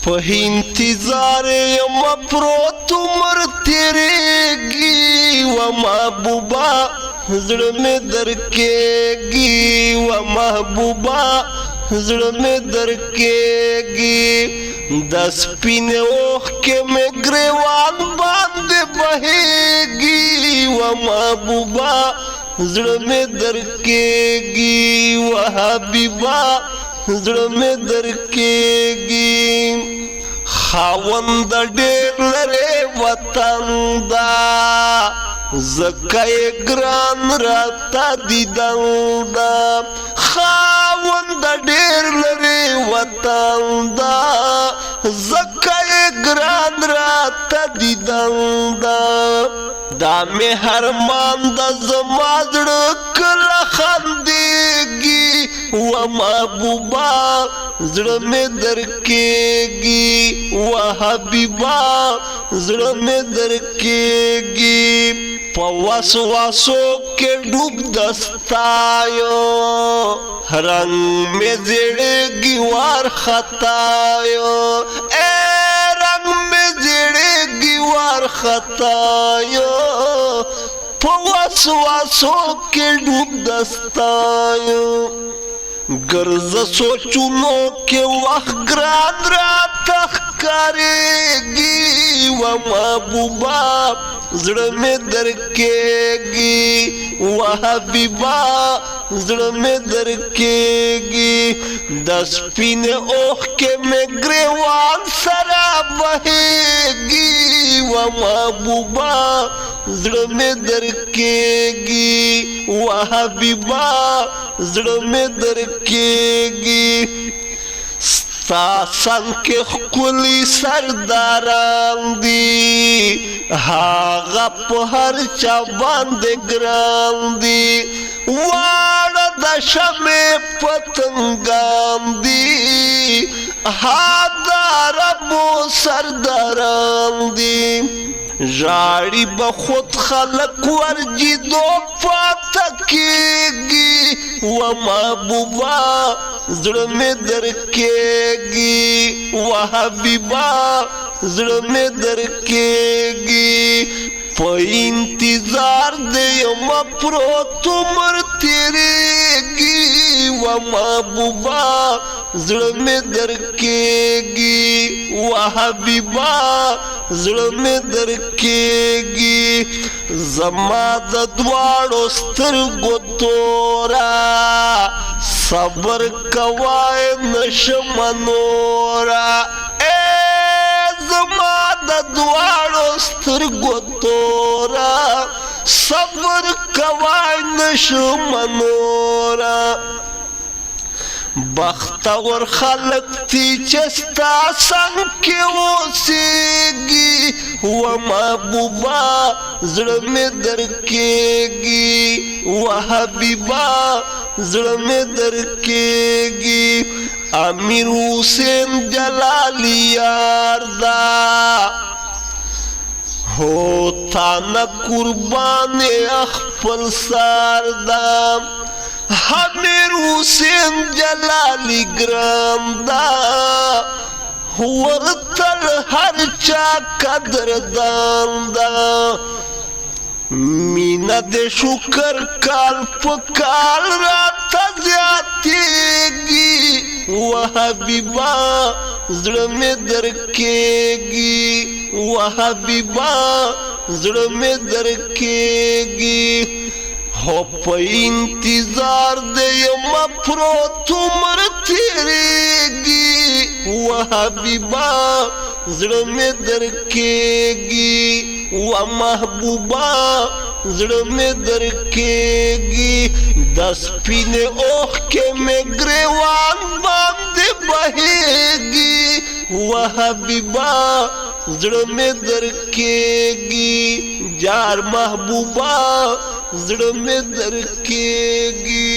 په انتظار یم پروت عمر تیریږي و محبوبا زړه مې درکېږي و محبوبا زړه مې درکېږي د سپینې اوښکې مې ګریوان باندې بهېږي و محبوبا زړه مې درکېږي و حبیبا زړه مې درکېږي خاوند ډېر لرې وطن دا ځکه یې ګران راته دیدن دا خاوند ډېر لرې وطن دا ځکه یې ګران راته دیدن دا دا مې هرمان د زما زړه کله خندېږي و محبوبا زړه مې درکېږي و حبیبا زړه مې درکېږي په وسواسو کې ډوب دستایو رنګ مې زړېږي وارخطایو رنګ مې زړېږي وارخطایو په وسواسو کې ډوب دستایو ګرځه سوچونو کې وخت ګران راته ښکارېږي و محبوبا زړه مې درکېږي و حبیبا زړه مې درکېږي د سپینې اوښکې مې ګریوان سره بهېږي و محبوبا زړه مې درکېږي و حبیبا زړه مې درکېږي ستا څنګ کې ښکلي سرداران دي هغه په هر چا باندې ګران دي واړه د شمعې پتنګان دي هاداربو سرداران دي ژاړي به خود خلک ورجېدو پاته کېږي و محبوبا زړه مې درکېږي و حبیبا زړه مې درکېږي په انتظار د یم پروت عمر تیریږي و محبوبا زړه مې درکېږي و حبیبا زړه مې درکېږي زما د دواړو سترګو توره صبر کوای نشم نوره زما د دواړو سترګو توره صبر کوای نشم نوره بختور خلق تی چې ستا څنګ کې اوسېږي و محبوبا زړه مې درکېږي و حبیبا زړه مې درکېږي امیر حسین جلالی یار دا هو تا نه قربان خپل سر دا امیر حسین جلالی ګران دا ورتل هر چا قدردان دا مینا د شکر کال په کال راته زیاتېږي و حبیبا زړه مې درکېږي و حبیبا زړه مې درکېږي هو په انتظار د یم پروت عمر تیریږي و حبیبا زړه مې درکېږي و محبوبا زړه مې درکېږي د سپینې اوښکې مې ګریوان باندې بهېږي و حبیبا زړه مې درکېږي جار محبوبا زړه مې درکېږي